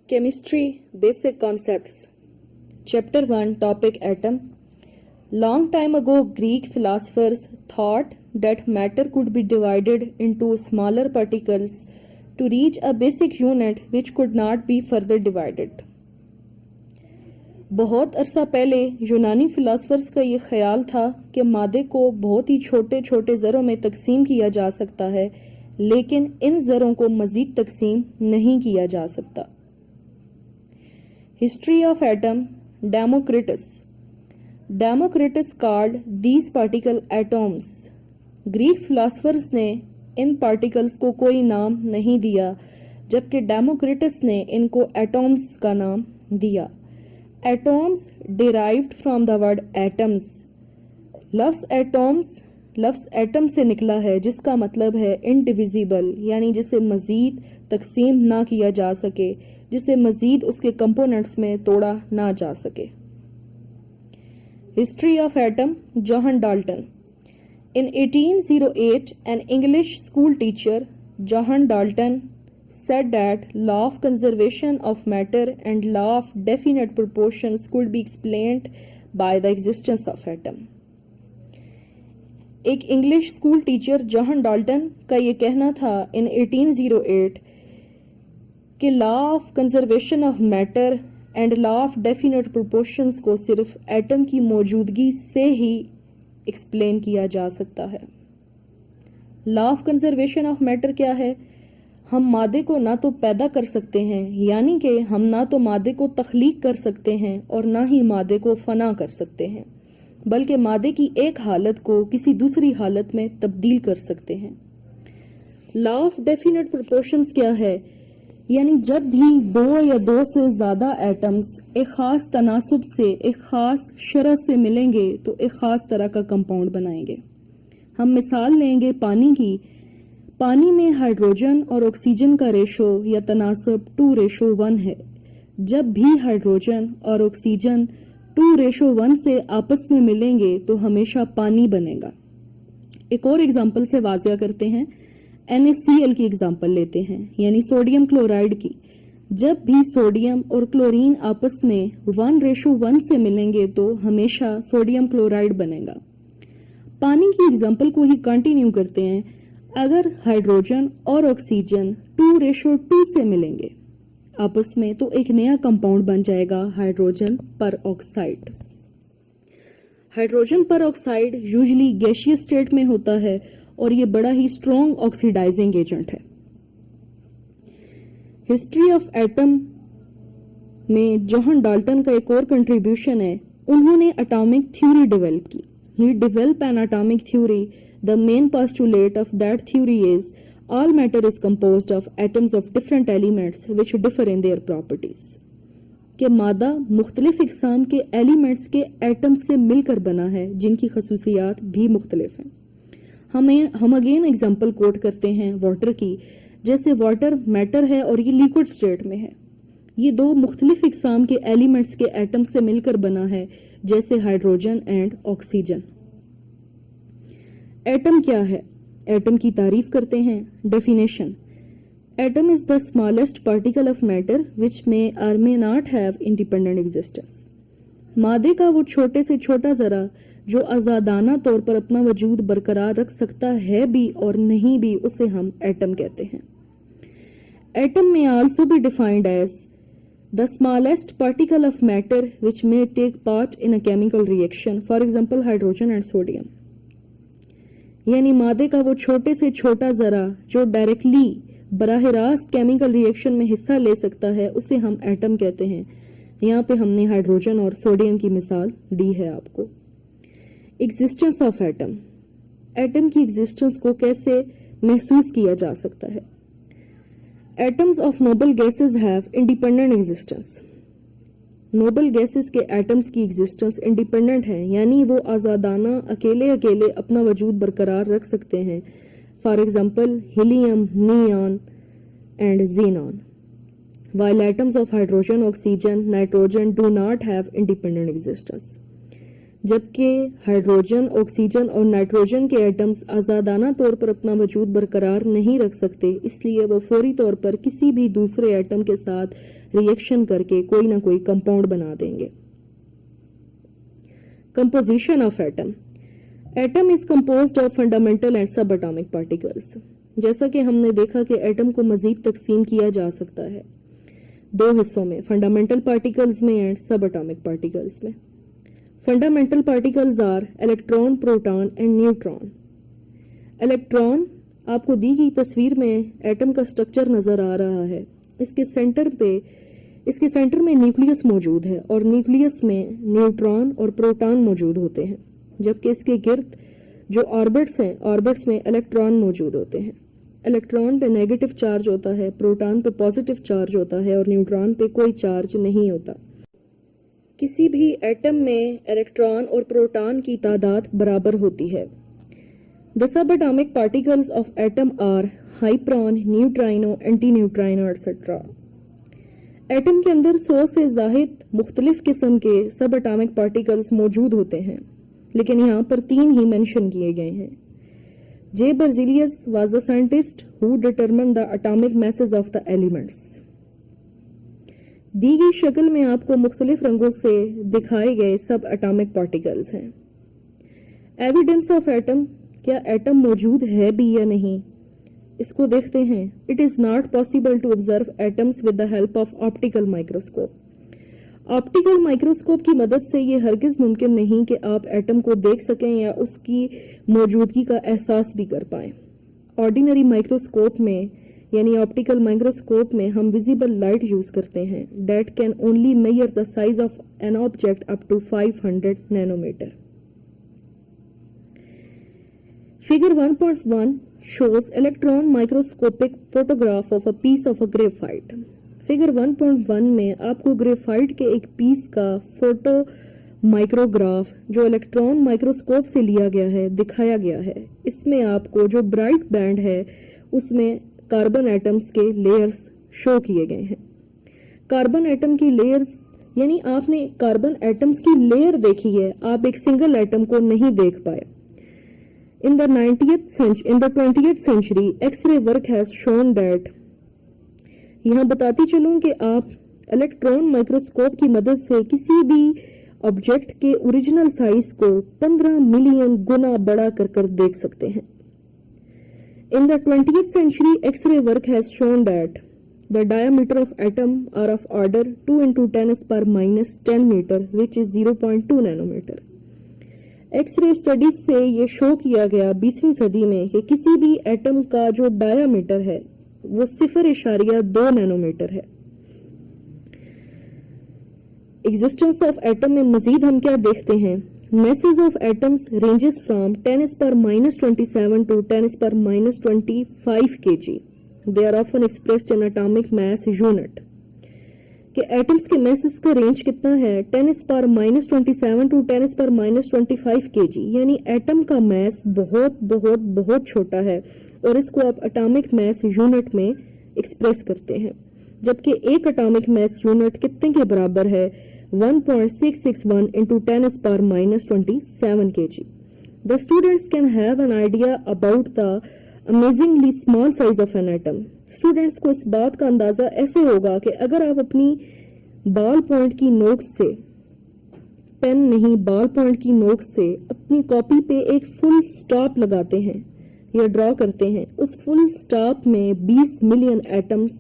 Chemistry Basic Concepts. Chapter 1, Topic Atom. Long time ago, Greek philosophers thought that matter could be divided into smaller particles to reach a basic unit which could not be further divided. بہت عرصہ پہلے یونانی philosophers کا یہ خیال تھا کہ مادے کو بہت ہی چھوٹے چھوٹے ذروں میں تقسیم کیا جا سکتا ہے، لیکن ان ذروں کو مزید تقسیم نہیں کیا جا سکتا. History of atom. Democritus called these particle atoms. Greek philosophers نے ان پارٹیکلز کو کوئی نام نہیں دیا، جبکہ ڈیموکریٹس نے ان کو ایٹمز کا نام دیا. Atoms derived from the word atoms. لفظ ایٹم سے نکلا ہے، جس کا مطلب ہے انڈیویزیبل، یعنی جسے مزید تقسیم نہ کیا جا سکے، جسے مزید اس کے کمپوننٹس میں توڑا نہ جا سکے. History of atom. John Dalton. In 1808, an English school teacher, John Dalton, said that law of conservation of matter and law of definite proportions could be explained by the existence of atom. ایک English school teacher John Dalton کا یہ کہنا تھا in 1808 کہ law of conservation of matter and law of definite proportions کو صرف atom کی موجودگی سے ہی ایکسپلین کیا جا سکتا ہے. لا آف کنزرویشن آف میٹر کیا ہے؟ ہم مادے کو نہ تو پیدا کر سکتے ہیں، یعنی کہ ہم نہ تو مادے کو تخلیق کر سکتے ہیں اور نہ ہی مادے کو فنا کر سکتے ہیں، بلکہ مادے کی ایک حالت کو کسی دوسری حالت میں تبدیل کر سکتے ہیں. لا آف ڈیفینٹ پروپورشنز کیا ہے؟ یعنی جب بھی دو یا دو سے زیادہ ایٹمز ایک خاص تناسب سے ایک خاص شرح سے ملیں گے تو ایک خاص طرح کا کمپاؤنڈ بنائیں گے. ہم مثال لیں گے پانی کی. پانی میں ہائیڈروجن اور آکسیجن کا ریشو یا تناسب 2:1 ہے. جب بھی ہائیڈروجن اور آکسیجن 2:1 سے آپس میں ملیں گے تو ہمیشہ پانی بنے گا. ایک اور اگزامپل سے واضح کرتے ہیں. NaCl کی اگزامپل لیتے ہیں، یعنی سوڈیم کلورائڈ کی. جب بھی سوڈیم اور کلورین آپس میں 1:1 سے ملیں گے تو ہمیشہ سوڈیم کلورائڈ بنے گا. پانی کی اگزامپل کو ہی کنٹینیو کرتے ہیں. اگر ہائیڈروجن اور آکسیجن 2:2 سے ملیں گے آپس میں تو ایک نیا کمپاؤنڈ بن جائے گا ہائیڈروجن پر آکسائڈ. ہائیڈروجن پر آکسائڈ یوزلی گیشیس اسٹیٹ میں ہوتا ہے اور یہ بڑا ہی اسٹرانگ آکسیڈائزنگ ایجنٹ ہے. ہسٹری آف ایٹم میں جوہن ڈالٹن کا ایک اور کنٹریبیوشن ہے. انہوں نے اٹامک تھیوری ڈیولپ کی. He developed an atomic theory. The main postulate of that theory is all matter is composed of atoms of different elements which differ in their properties. کہ مادہ مختلف اقسام کے ایلیمنٹس کے ایٹم سے مل کر بنا ہے جن کی خصوصیات بھی مختلف ہیں. ہم اگین ایگزامپل کوٹ کرتے ہیں واٹر کی. جیسے واٹر میٹر ہے اور یہ لیکوڈ اسٹیٹ میں ہے. یہ دو مختلف اقسام کے ایلیمنٹس کے ایٹم سے مل کر بنا ہے، جیسے ہائیڈروجن اینڈ آکسیجن. ایٹم کیا ہے؟ ایٹم کی تعریف کرتے ہیں. Definition. Atom is the smallest particle of matter which may or may not have independent existence. مادے کا وہ چھوٹے سے چھوٹا ذرہ جو آزادانہ طور پر اپنا وجود برقرار رکھ سکتا ہے بھی اور نہیں بھی، اسے ہم ایٹم کہتے ہیں. Atom may also be defined as the smallest particle of matter which may take part in a chemical reaction, for example hydrogen and sodium. یعنی مادے کا وہ چھوٹے سے چھوٹا ذرہ جو ڈائریکٹلی براہ راست کیمیکل ریئیکشن میں حصہ لے سکتا ہے، اسے ہم ایٹم کہتے ہیں. یہاں پہ ہم نے ہائیڈروجن اور سوڈیم کی مثال دی ہے آپ کو. Existence of atom. ایٹم کی ایگزسٹنس کو کیسے محسوس کیا جا سکتا ہے؟ Atoms of noble gases have independent existence. Noble gases کے ایٹمز کی ایگزسٹنس انڈیپینڈنٹ ہے، یعنی وہ آزادانہ اکیلے اپنا وجود برقرار رکھ سکتے ہیں. For example helium, neon and xenon. while atoms of hydrogen, oxygen, nitrogen do not have independent existence. جبکہ ہائیڈروجن، آکسیجن اور نائٹروجن کے ایٹمز آزادانہ طور پر اپنا وجود برقرار نہیں رکھ سکتے، اس لیے وہ فوری طور پر کسی بھی دوسرے ایٹم کے ساتھ ری ایکشن کر کے کوئی نہ کوئی کمپاؤنڈ بنا دیں گے۔ Composition of atom. Atom is composed of fundamental and subatomic particles. جیسا کہ ہم نے دیکھا کہ ایٹم کو مزید تقسیم کیا جا سکتا ہے دو حصوں میں، فنڈامنٹل پارٹیکلز میں اینڈ سب اٹامک پارٹیکلز میں۔ Fundamental particles are electron, proton and neutron. Electron آپ کو دی گئی تصویر میں ایٹم کا سٹرکچر نظر آ رہا ہے۔ اس کے سینٹر میں نیوکلیس موجود ہے اور نیوکلیس میں نیوٹران اور پروٹون موجود ہوتے ہیں، جبکہ اس کے گرد جو آربٹس ہیں، آربٹس میں الیکٹران موجود ہوتے ہیں۔ الیکٹران پہ نیگیٹو چارج ہوتا ہے، پروٹون پہ پازیٹیو چارج ہوتا ہے اور نیوٹران پہ کوئی چارج نہیں ہوتا۔ کسی بھی ایٹم میں الیکٹران اور پروٹون کی تعداد برابر ہوتی ہے۔ The subatomic particles of atom are hyperon, neutrino, antineutrino, etc. Atom کے اندر 100 سے زائد مختلف قسم کے سب اٹامک پارٹیکلز موجود ہوتے ہیں، لیکن یہاں پر 3 ہی مینشن کیے گئے ہیں۔ جے Berzelius was the scientist who determined the atomic masses of the elements. دی گئی شکل میں آپ کو مختلف رنگوں سے دکھائے گئے سب اٹامک پارٹیکلز ہیں۔ ایویڈنس آف ایٹم، کیا ایٹم موجود ہے بھی یا نہیں، اس کو دیکھتے ہیں۔ It is not possible to observe atoms with the help of optical microscope. Optical microscope کی مدد سے یہ ہرگز ممکن نہیں کہ آپ ایٹم کو دیکھ سکیں یا اس کی موجودگی کا احساس بھی کر پائیں۔ آرڈینری مائکروسکوپ میں یعنی آپٹیکل مائکروسکوپ میں ہم ویزیبل لائٹ یوز کرتے ہیں that can only measure the size of an object up to 500 nanometre. Figure 1.1 shows electron microscopic photograph of a piece of a graphite. Figure 1.1 میں آپ کو graphite کے ایک پیس کا فوٹو مائکروگراف جو الیکٹران مائکروسکوپ سے لیا گیا ہے دکھایا گیا ہے۔ اس میں آپ کو جو برائٹ بینڈ ہے اس میں کاربن ایٹمز کے لیئرز شو کیے گئے ہیں۔ کاربن ایٹم کی لیئرز یعنی آپ نے کاربن ایٹمز کی لیئر دیکھی ہے، آپ ایک سنگل ایٹم کو نہیں دیکھ پائے۔ In the 20th century, X-ray work has shown that یہاں بتاتی چلوں کہ آپ الیکٹران مائکروسکوپ کی مدد سے کسی بھی آبجیکٹ کے اوریجنل سائز کو 15 ملین گنا بڑا کر دیکھ سکتے ہیں۔ In the 20th century, X-ray work has shown that the diameter of atom are of order 2 into 10⁻⁻10 meter, which is 0.2 nanometer. X ray studies سے یہ شو کیا گیا 20ویں صدی میں کہ کسی بھی ایٹم کا جو ڈایا میٹر ہے وہ 0.2 نینومیٹر ہے۔ ایگزسٹنس آف ایٹم میں مزید ہم کیا دیکھتے ہیں؟ masses of atoms ranges from 10⁻27 to 10⁻25 kg. They are often expressed in atomic mass unit. کہ ایٹمز کے میسز کا رینج کتنا ہے 10⁻27 to 10⁻25 kg، یعنی ایٹم کا میس بہت بہت بہت چھوٹا ہے اور اس کو آپ اٹامک میس یونٹ میں ایکسپریس کرتے ہیں، جبکہ ایک اٹامک میس یونٹ کتنے کے برابر ہے 1.661 into 10⁻27 kg. The students can have an idea about the amazingly small size of an atom. Students کو اس بات کا اندازہ ایسے ہوگا کہ اگر آپ اپنی بال پوائنٹ کی نوک سے، پین نہیں بال پوائنٹ کی نوک سے اپنی کاپی پہ ایک فل سٹاپ لگاتے ہیں یا ڈرا کرتے ہیں، اس فل سٹاپ میں 20 ملین ایٹمز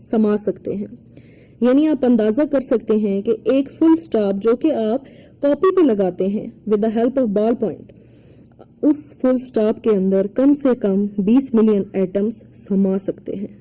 سما سکتے ہیں۔ یعنی آپ اندازہ کر سکتے ہیں کہ ایک فل سٹاپ جو کہ آپ کاپی پہ لگاتے ہیں with the help of ball point, اس فل سٹاپ کے اندر کم سے کم 20 ملین ایٹمز سما سکتے ہیں۔